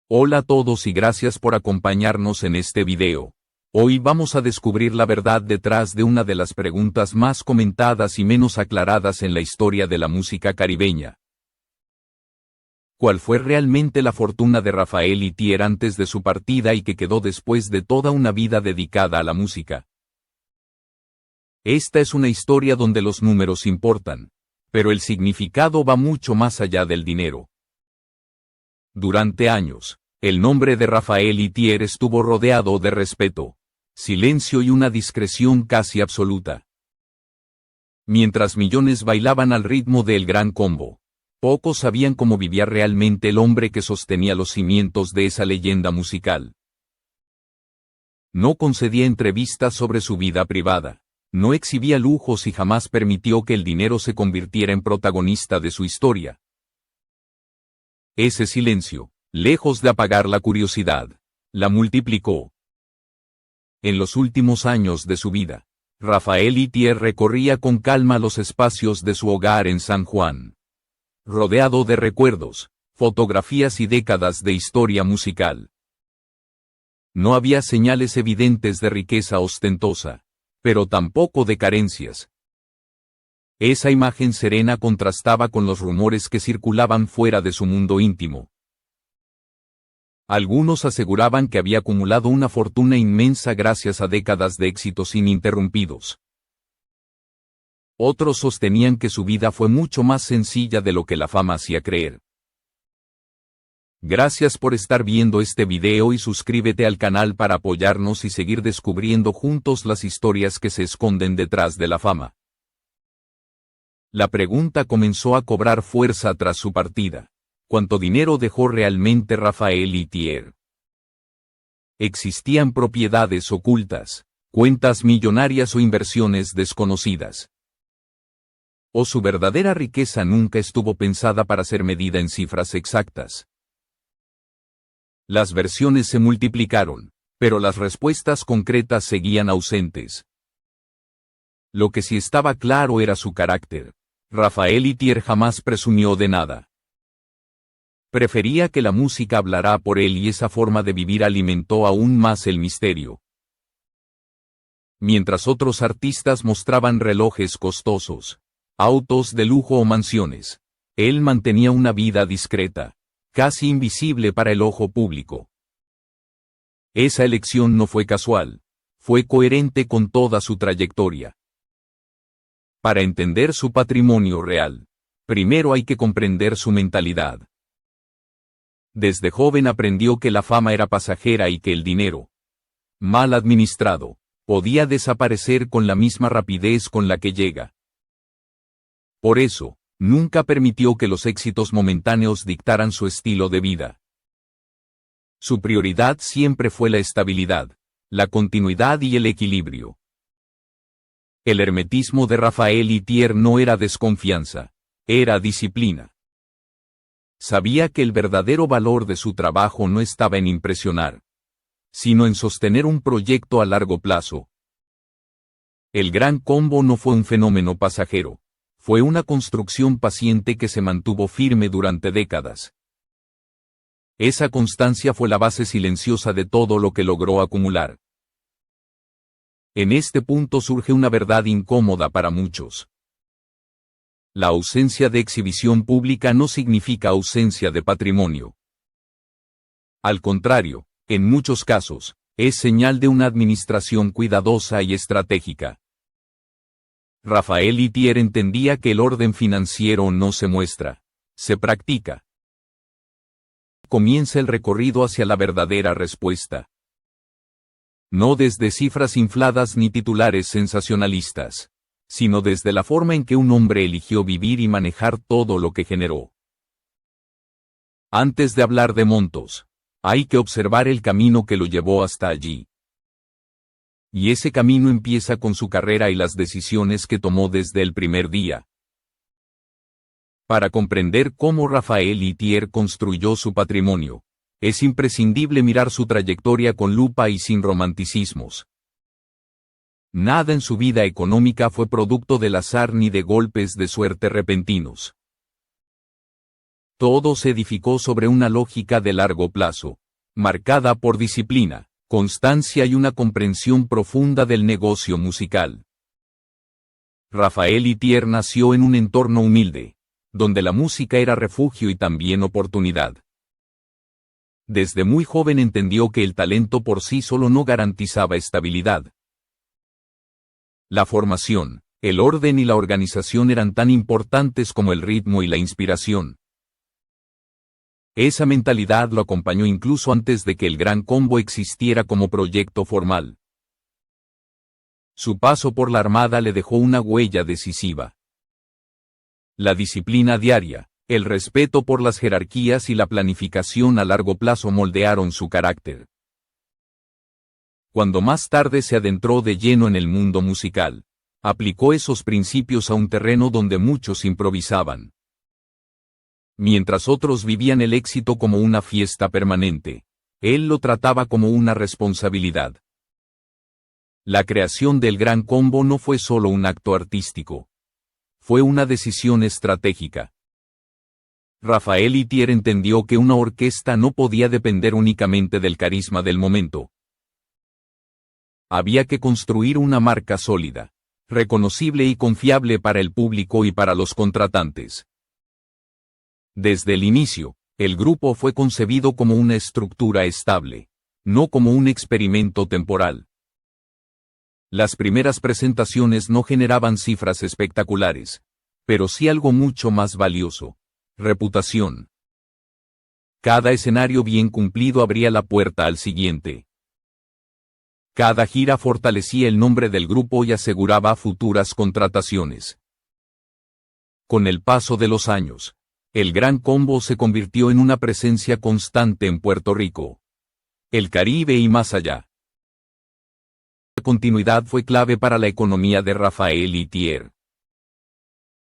Hola a todos y gracias por acompañarnos en este video. Hoy vamos a descubrir la verdad detrás de una de las preguntas más comentadas y menos aclaradas en la historia de la música caribeña. ¿Cuál fue realmente la fortuna de Rafael Itier antes de su partida y que quedó después de toda una vida dedicada a la música? Esta es una historia donde los números importan, pero el significado va mucho más allá del dinero. Durante años, el nombre de Rafael Itier estuvo rodeado de respeto, silencio y una discreción casi absoluta. Mientras millones bailaban al ritmo del Gran Combo, pocos sabían cómo vivía realmente el hombre que sostenía los cimientos de esa leyenda musical. No concedía entrevistas sobre su vida privada, no exhibía lujos y jamás permitió que el dinero se convirtiera en protagonista de su historia. Ese silencio, lejos de apagar la curiosidad, la multiplicó. En los últimos años de su vida, Rafael Itier recorría con calma los espacios de su hogar en San Juan, rodeado de recuerdos, fotografías y décadas de historia musical. No había señales evidentes de riqueza ostentosa, pero tampoco de carencias. Esa imagen serena contrastaba con los rumores que circulaban fuera de su mundo íntimo. Algunos aseguraban que había acumulado una fortuna inmensa gracias a décadas de éxitos ininterrumpidos. Otros sostenían que su vida fue mucho más sencilla de lo que la fama hacía creer. Gracias por estar viendo este video y suscríbete al canal para apoyarnos y seguir descubriendo juntos las historias que se esconden detrás de la fama. La pregunta comenzó a cobrar fuerza tras su partida. ¿Cuánto dinero dejó realmente Rafael Itier? ¿Existían propiedades ocultas, cuentas millonarias o inversiones desconocidas? ¿O su verdadera riqueza nunca estuvo pensada para ser medida en cifras exactas? Las versiones se multiplicaron, pero las respuestas concretas seguían ausentes. Lo que sí estaba claro era su carácter. Rafael Itier jamás presumió de nada. Prefería que la música hablara por él y esa forma de vivir alimentó aún más el misterio. Mientras otros artistas mostraban relojes costosos, autos de lujo o mansiones, él mantenía una vida discreta, casi invisible para el ojo público. Esa elección no fue casual, fue coherente con toda su trayectoria. Para entender su patrimonio real, primero hay que comprender su mentalidad. Desde joven aprendió que la fama era pasajera y que el dinero, mal administrado, podía desaparecer con la misma rapidez con la que llega. Por eso, nunca permitió que los éxitos momentáneos dictaran su estilo de vida. Su prioridad siempre fue la estabilidad, la continuidad y el equilibrio. El hermetismo de Rafael Itier no era desconfianza, era disciplina. Sabía que el verdadero valor de su trabajo no estaba en impresionar, sino en sostener un proyecto a largo plazo. El Gran Combo no fue un fenómeno pasajero, fue una construcción paciente que se mantuvo firme durante décadas. Esa constancia fue la base silenciosa de todo lo que logró acumular. En este punto surge una verdad incómoda para muchos. La ausencia de exhibición pública no significa ausencia de patrimonio. Al contrario, en muchos casos, es señal de una administración cuidadosa y estratégica. Rafael Itier entendía que el orden financiero no se muestra, se practica. Comienza el recorrido hacia la verdadera respuesta. No desde cifras infladas ni titulares sensacionalistas, sino desde la forma en que un hombre eligió vivir y manejar todo lo que generó. Antes de hablar de montos, hay que observar el camino que lo llevó hasta allí. Y ese camino empieza con su carrera y las decisiones que tomó desde el primer día. Para comprender cómo Rafael Itier construyó su patrimonio, es imprescindible mirar su trayectoria con lupa y sin romanticismos. Nada en su vida económica fue producto del azar ni de golpes de suerte repentinos. Todo se edificó sobre una lógica de largo plazo, marcada por disciplina, constancia y una comprensión profunda del negocio musical. Rafael Itier nació en un entorno humilde, donde la música era refugio y también oportunidad. Desde muy joven entendió que el talento por sí solo no garantizaba estabilidad. La formación, el orden y la organización eran tan importantes como el ritmo y la inspiración. Esa mentalidad lo acompañó incluso antes de que el Gran Combo existiera como proyecto formal. Su paso por la Armada le dejó una huella decisiva. La disciplina diaria, el respeto por las jerarquías y la planificación a largo plazo moldearon su carácter. Cuando más tarde se adentró de lleno en el mundo musical, aplicó esos principios a un terreno donde muchos improvisaban. Mientras otros vivían el éxito como una fiesta permanente, él lo trataba como una responsabilidad. La creación del Gran Combo no fue solo un acto artístico. Fue una decisión estratégica. Rafael Itier entendió que una orquesta no podía depender únicamente del carisma del momento. Había que construir una marca sólida, reconocible y confiable para el público y para los contratantes. Desde el inicio, el grupo fue concebido como una estructura estable, no como un experimento temporal. Las primeras presentaciones no generaban cifras espectaculares, pero sí algo mucho más valioso: reputación. Cada escenario bien cumplido abría la puerta al siguiente. Cada gira fortalecía el nombre del grupo y aseguraba futuras contrataciones. Con el paso de los años, el Gran Combo se convirtió en una presencia constante en Puerto Rico, el Caribe y más allá. La continuidad fue clave para la economía de Rafael Itier.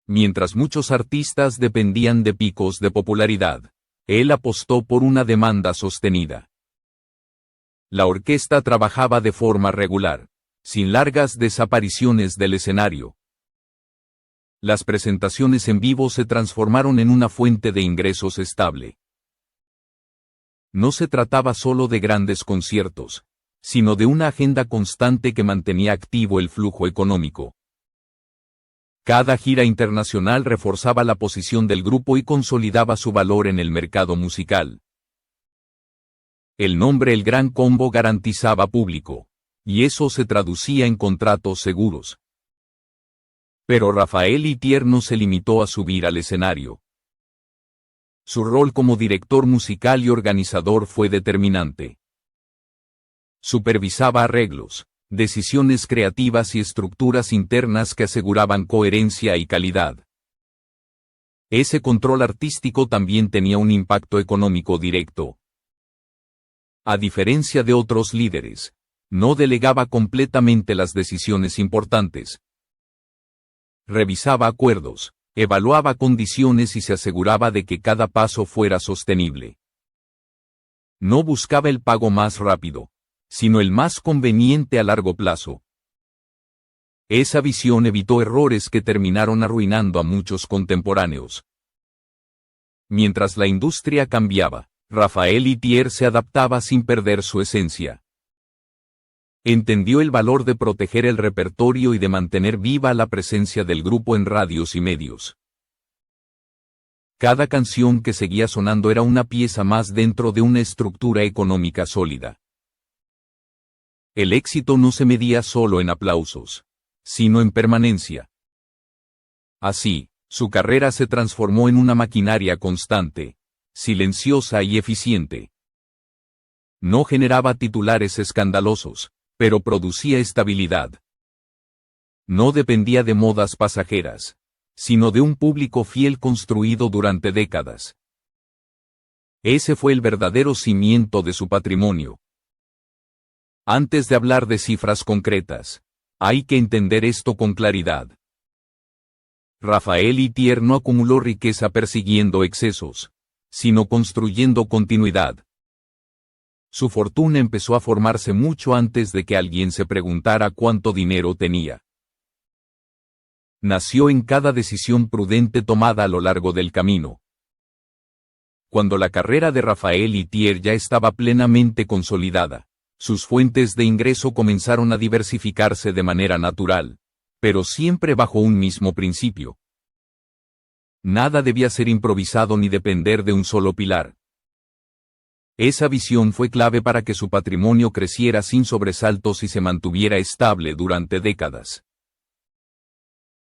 Mientras muchos artistas dependían de picos de popularidad, él apostó por una demanda sostenida. La orquesta trabajaba de forma regular, sin largas desapariciones del escenario. Las presentaciones en vivo se transformaron en una fuente de ingresos estable. No se trataba solo de grandes conciertos, sino de una agenda constante que mantenía activo el flujo económico. Cada gira internacional reforzaba la posición del grupo y consolidaba su valor en el mercado musical. El nombre El Gran Combo garantizaba público, y eso se traducía en contratos seguros. Pero Rafael Itier no se limitó a subir al escenario. Su rol como director musical y organizador fue determinante. Supervisaba arreglos, decisiones creativas y estructuras internas que aseguraban coherencia y calidad. Ese control artístico también tenía un impacto económico directo. A diferencia de otros líderes, no delegaba completamente las decisiones importantes. Revisaba acuerdos, evaluaba condiciones y se aseguraba de que cada paso fuera sostenible. No buscaba el pago más rápido, sino el más conveniente a largo plazo. Esa visión evitó errores que terminaron arruinando a muchos contemporáneos. Mientras la industria cambiaba, Rafael Itier se adaptaba sin perder su esencia. Entendió el valor de proteger el repertorio y de mantener viva la presencia del grupo en radios y medios. Cada canción que seguía sonando era una pieza más dentro de una estructura económica sólida. El éxito no se medía solo en aplausos, sino en permanencia. Así, su carrera se transformó en una maquinaria constante, silenciosa y eficiente. No generaba titulares escandalosos, pero producía estabilidad. No dependía de modas pasajeras, sino de un público fiel construido durante décadas. Ese fue el verdadero cimiento de su patrimonio. Antes de hablar de cifras concretas, hay que entender esto con claridad. Rafael Itier no acumuló riqueza persiguiendo excesos, sino construyendo continuidad. Su fortuna empezó a formarse mucho antes de que alguien se preguntara cuánto dinero tenía. Nació en cada decisión prudente tomada a lo largo del camino. Cuando la carrera de Rafael Itier ya estaba plenamente consolidada, sus fuentes de ingreso comenzaron a diversificarse de manera natural, pero siempre bajo un mismo principio. Nada debía ser improvisado ni depender de un solo pilar. Esa visión fue clave para que su patrimonio creciera sin sobresaltos y se mantuviera estable durante décadas.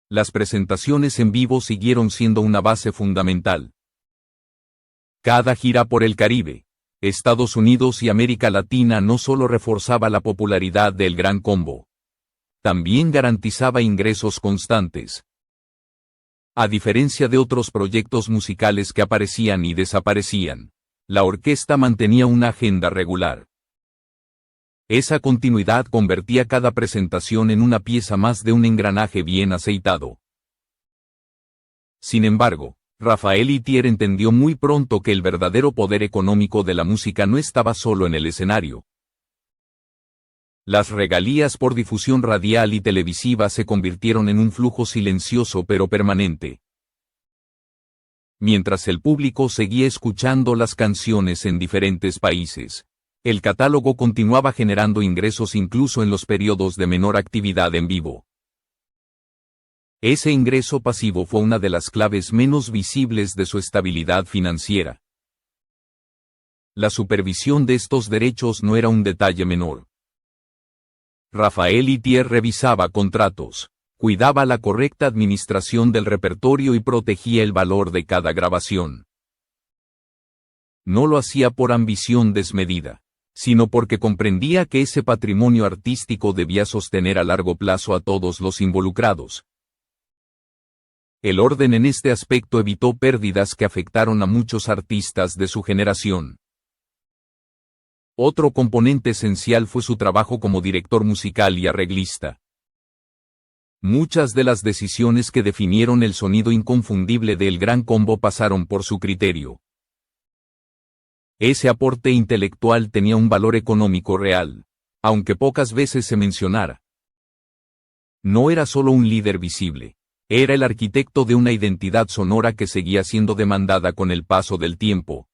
Las presentaciones en vivo siguieron siendo una base fundamental. Cada gira por el Caribe, Estados Unidos y América Latina no solo reforzaba la popularidad del Gran Combo, también garantizaba ingresos constantes. A diferencia de otros proyectos musicales que aparecían y desaparecían, la orquesta mantenía una agenda regular. Esa continuidad convertía cada presentación en una pieza más de un engranaje bien aceitado. Sin embargo, Rafael Itier entendió muy pronto que el verdadero poder económico de la música no estaba solo en el escenario. Las regalías por difusión radial y televisiva se convirtieron en un flujo silencioso pero permanente. Mientras el público seguía escuchando las canciones en diferentes países, el catálogo continuaba generando ingresos incluso en los periodos de menor actividad en vivo. Ese ingreso pasivo fue una de las claves menos visibles de su estabilidad financiera. La supervisión de estos derechos no era un detalle menor. Rafael Itier revisaba contratos, cuidaba la correcta administración del repertorio y protegía el valor de cada grabación. No lo hacía por ambición desmedida, sino porque comprendía que ese patrimonio artístico debía sostener a largo plazo a todos los involucrados. El orden en este aspecto evitó pérdidas que afectaron a muchos artistas de su generación. Otro componente esencial fue su trabajo como director musical y arreglista. Muchas de las decisiones que definieron el sonido inconfundible del Gran Combo pasaron por su criterio. Ese aporte intelectual tenía un valor económico real, aunque pocas veces se mencionara. No era solo un líder visible. Era el arquitecto de una identidad sonora que seguía siendo demandada con el paso del tiempo.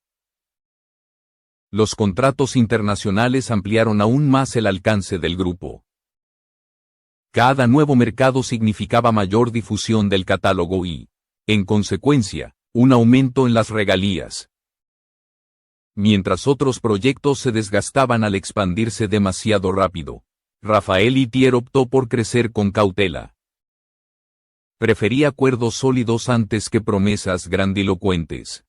Los contratos internacionales ampliaron aún más el alcance del grupo. Cada nuevo mercado significaba mayor difusión del catálogo y, en consecuencia, un aumento en las regalías. Mientras otros proyectos se desgastaban al expandirse demasiado rápido, Rafael Itier optó por crecer con cautela. Prefería acuerdos sólidos antes que promesas grandilocuentes.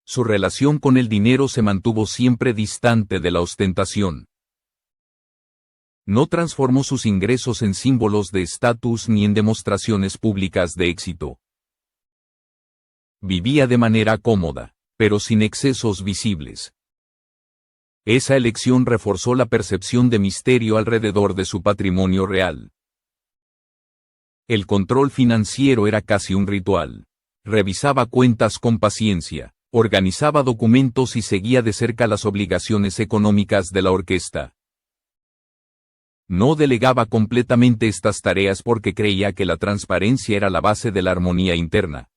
Su relación con el dinero se mantuvo siempre distante de la ostentación. No transformó sus ingresos en símbolos de estatus ni en demostraciones públicas de éxito. Vivía de manera cómoda, pero sin excesos visibles. Esa elección reforzó la percepción de misterio alrededor de su patrimonio real. El control financiero era casi un ritual. Revisaba cuentas con paciencia, organizaba documentos y seguía de cerca las obligaciones económicas de la orquesta. No delegaba completamente estas tareas porque creía que la transparencia era la base de la armonía interna.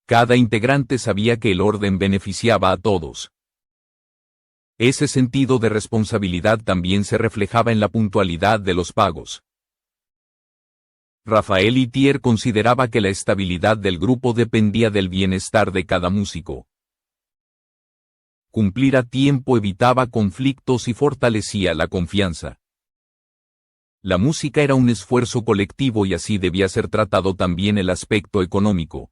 Cada integrante sabía que el orden beneficiaba a todos. Ese sentido de responsabilidad también se reflejaba en la puntualidad de los pagos. Rafael Itier consideraba que la estabilidad del grupo dependía del bienestar de cada músico. Cumplir a tiempo evitaba conflictos y fortalecía la confianza. La música era un esfuerzo colectivo y así debía ser tratado también el aspecto económico.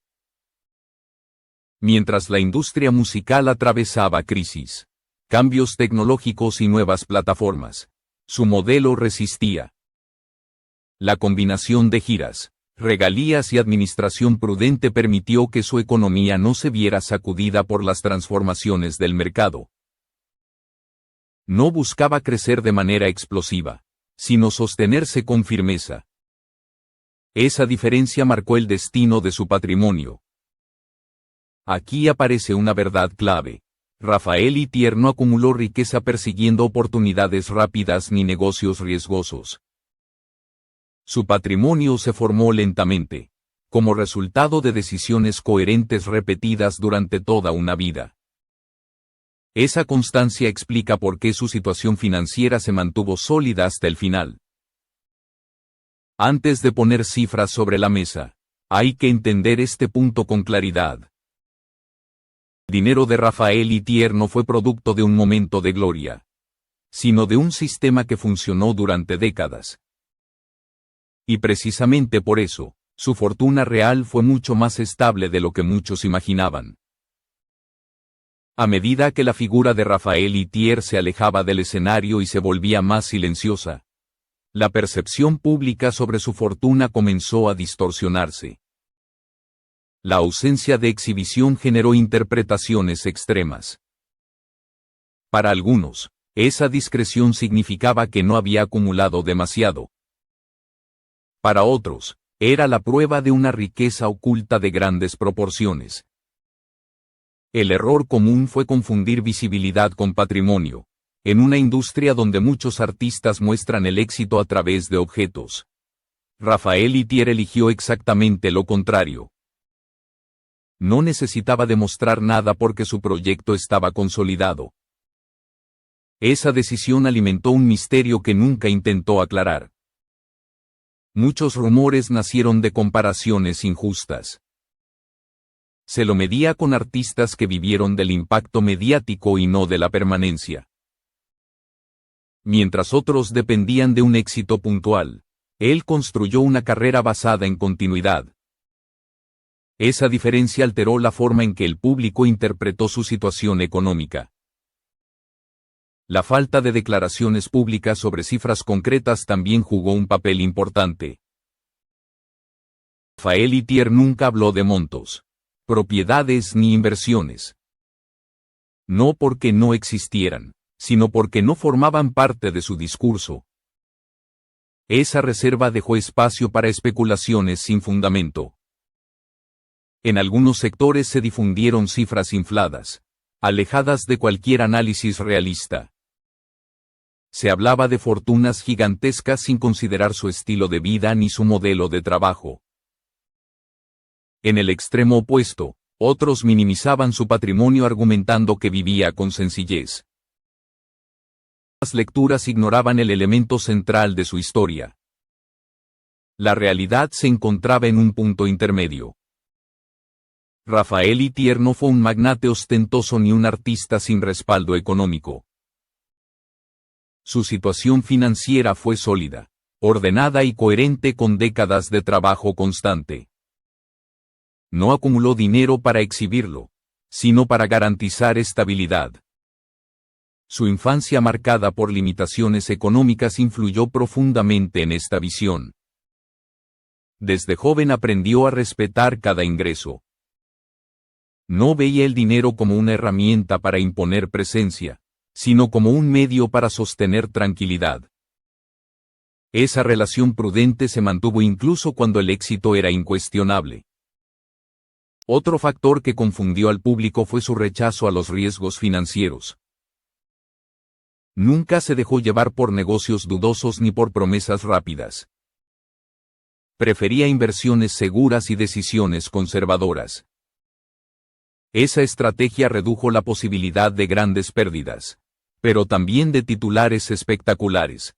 Mientras la industria musical atravesaba crisis, cambios tecnológicos y nuevas plataformas, su modelo resistía. La combinación de giras, regalías y administración prudente permitió que su economía no se viera sacudida por las transformaciones del mercado. No buscaba crecer de manera explosiva, sino sostenerse con firmeza. Esa diferencia marcó el destino de su patrimonio. Aquí aparece una verdad clave. Rafael Itier no acumuló riqueza persiguiendo oportunidades rápidas ni negocios riesgosos. Su patrimonio se formó lentamente, como resultado de decisiones coherentes repetidas durante toda una vida. Esa constancia explica por qué su situación financiera se mantuvo sólida hasta el final. Antes de poner cifras sobre la mesa, hay que entender este punto con claridad. El dinero de Rafael Itier no fue producto de un momento de gloria, sino de un sistema que funcionó durante décadas. Y precisamente por eso, su fortuna real fue mucho más estable de lo que muchos imaginaban. A medida que la figura de Rafael Itier se alejaba del escenario y se volvía más silenciosa, la percepción pública sobre su fortuna comenzó a distorsionarse. La ausencia de exhibición generó interpretaciones extremas. Para algunos, esa discreción significaba que no había acumulado demasiado. Para otros, era la prueba de una riqueza oculta de grandes proporciones. El error común fue confundir visibilidad con patrimonio, en una industria donde muchos artistas muestran el éxito a través de objetos. Rafael Itier eligió exactamente lo contrario. No necesitaba demostrar nada porque su proyecto estaba consolidado. Esa decisión alimentó un misterio que nunca intentó aclarar. Muchos rumores nacieron de comparaciones injustas. Se lo medía con artistas que vivieron del impacto mediático y no de la permanencia. Mientras otros dependían de un éxito puntual, él construyó una carrera basada en continuidad. Esa diferencia alteró la forma en que el público interpretó su situación económica. La falta de declaraciones públicas sobre cifras concretas también jugó un papel importante. Rafael Itier nunca habló de montos, propiedades ni inversiones. No porque no existieran, sino porque no formaban parte de su discurso. Esa reserva dejó espacio para especulaciones sin fundamento. En algunos sectores se difundieron cifras infladas, alejadas de cualquier análisis realista. Se hablaba de fortunas gigantescas sin considerar su estilo de vida ni su modelo de trabajo. En el extremo opuesto, otros minimizaban su patrimonio argumentando que vivía con sencillez. Las lecturas ignoraban el elemento central de su historia. La realidad se encontraba en un punto intermedio. Rafael Itier no fue un magnate ostentoso ni un artista sin respaldo económico. Su situación financiera fue sólida, ordenada y coherente con décadas de trabajo constante. No acumuló dinero para exhibirlo, sino para garantizar estabilidad. Su infancia marcada por limitaciones económicas influyó profundamente en esta visión. Desde joven aprendió a respetar cada ingreso. No veía el dinero como una herramienta para imponer presencia, sino como un medio para sostener tranquilidad. Esa relación prudente se mantuvo incluso cuando el éxito era incuestionable. Otro factor que confundió al público fue su rechazo a los riesgos financieros. Nunca se dejó llevar por negocios dudosos ni por promesas rápidas. Prefería inversiones seguras y decisiones conservadoras. Esa estrategia redujo la posibilidad de grandes pérdidas, pero también de titulares espectaculares.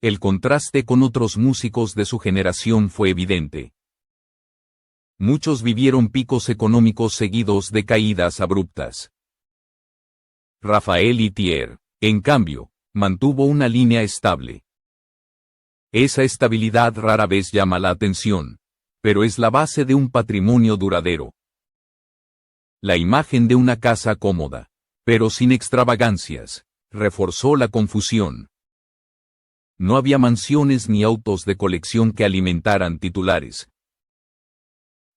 El contraste con otros músicos de su generación fue evidente. Muchos vivieron picos económicos seguidos de caídas abruptas. Rafael Itier, en cambio, mantuvo una línea estable. Esa estabilidad rara vez llama la atención, pero es la base de un patrimonio duradero. La imagen de una casa cómoda, pero sin extravagancias, reforzó la confusión. No había mansiones ni autos de colección que alimentaran titulares.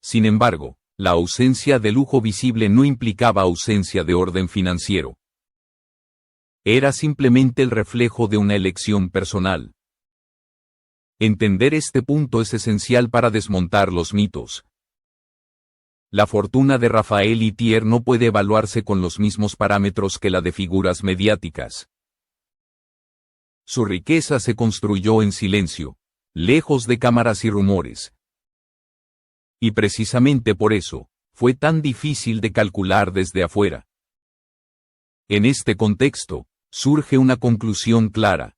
Sin embargo, la ausencia de lujo visible no implicaba ausencia de orden financiero. Era simplemente el reflejo de una elección personal. Entender este punto es esencial para desmontar los mitos. La fortuna de Rafael Itier no puede evaluarse con los mismos parámetros que la de figuras mediáticas. Su riqueza se construyó en silencio, lejos de cámaras y rumores. Y precisamente por eso, fue tan difícil de calcular desde afuera. En este contexto, surge una conclusión clara.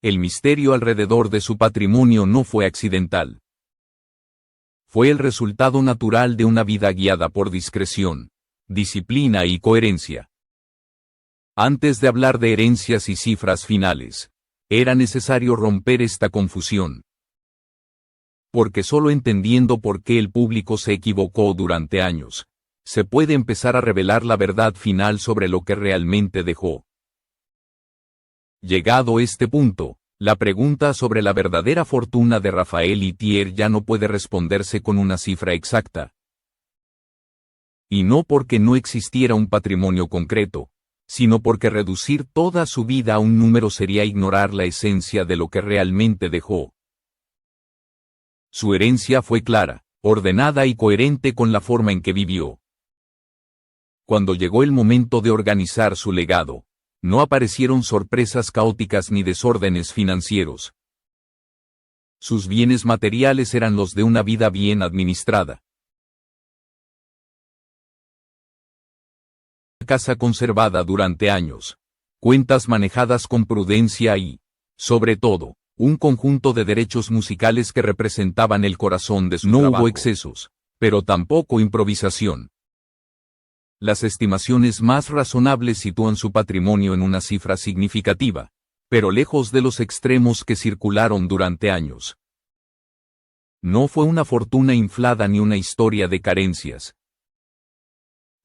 El misterio alrededor de su patrimonio no fue accidental. Fue el resultado natural de una vida guiada por discreción, disciplina y coherencia. Antes de hablar de herencias y cifras finales, era necesario romper esta confusión. Porque solo entendiendo por qué el público se equivocó durante años, se puede empezar a revelar la verdad final sobre lo que realmente dejó. Llegado este punto, la pregunta sobre la verdadera fortuna de Raphael Ithier ya no puede responderse con una cifra exacta. Y no porque no existiera un patrimonio concreto, sino porque reducir toda su vida a un número sería ignorar la esencia de lo que realmente dejó. Su herencia fue clara, ordenada y coherente con la forma en que vivió. Cuando llegó el momento de organizar su legado, no aparecieron sorpresas caóticas ni desórdenes financieros. Sus bienes materiales eran los de una vida bien administrada. Una casa conservada durante años, cuentas manejadas con prudencia y, sobre todo, un conjunto de derechos musicales que representaban el corazón de su trabajo. No hubo excesos, pero tampoco improvisación. Las estimaciones más razonables sitúan su patrimonio en una cifra significativa, pero lejos de los extremos que circularon durante años. No fue una fortuna inflada ni una historia de carencias.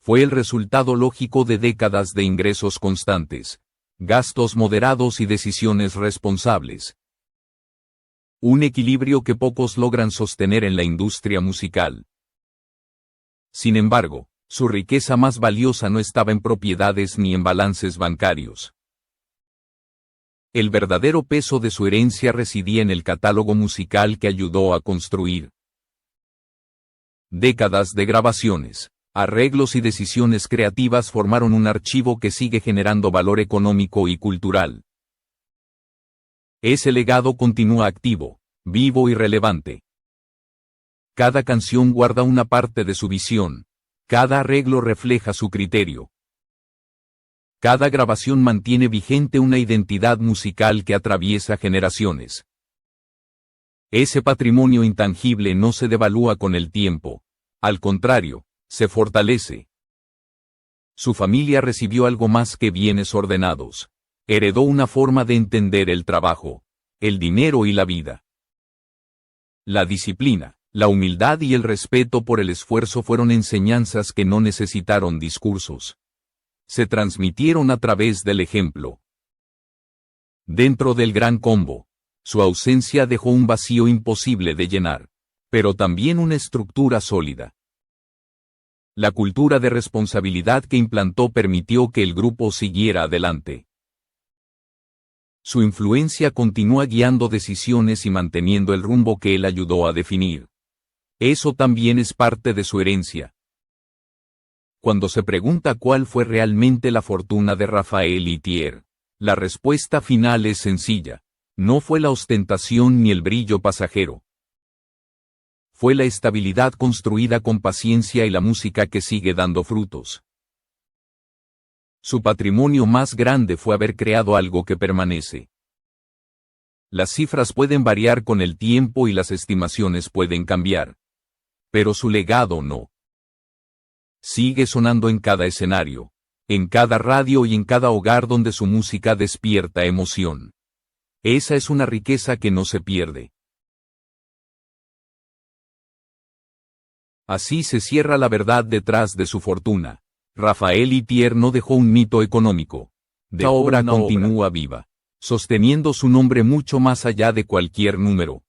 Fue el resultado lógico de décadas de ingresos constantes, gastos moderados y decisiones responsables. Un equilibrio que pocos logran sostener en la industria musical. Sin embargo, su riqueza más valiosa no estaba en propiedades ni en balances bancarios. El verdadero peso de su herencia residía en el catálogo musical que ayudó a construir. Décadas de grabaciones, arreglos y decisiones creativas formaron un archivo que sigue generando valor económico y cultural. Ese legado continúa activo, vivo y relevante. Cada canción guarda una parte de su visión. Cada arreglo refleja su criterio. Cada grabación mantiene vigente una identidad musical que atraviesa generaciones. Ese patrimonio intangible no se devalúa con el tiempo. Al contrario, se fortalece. Su familia recibió algo más que bienes ordenados. Heredó una forma de entender el trabajo, el dinero y la vida. La disciplina, la humildad y el respeto por el esfuerzo fueron enseñanzas que no necesitaron discursos. Se transmitieron a través del ejemplo. Dentro del Gran Combo, su ausencia dejó un vacío imposible de llenar, pero también una estructura sólida. La cultura de responsabilidad que implantó permitió que el grupo siguiera adelante. Su influencia continúa guiando decisiones y manteniendo el rumbo que él ayudó a definir. Eso también es parte de su herencia. Cuando se pregunta cuál fue realmente la fortuna de Raphael Ithier, la respuesta final es sencilla. No fue la ostentación ni el brillo pasajero. Fue la estabilidad construida con paciencia y la música que sigue dando frutos. Su patrimonio más grande fue haber creado algo que permanece. Las cifras pueden variar con el tiempo y las estimaciones pueden cambiar. Pero su legado no. Sigue sonando en cada escenario, en cada radio y en cada hogar donde su música despierta emoción. Esa es una riqueza que no se pierde. Así se cierra la verdad detrás de su fortuna. Raphael Ithier no dejó un mito económico. La obra continúa viva, sosteniendo su nombre mucho más allá de cualquier número.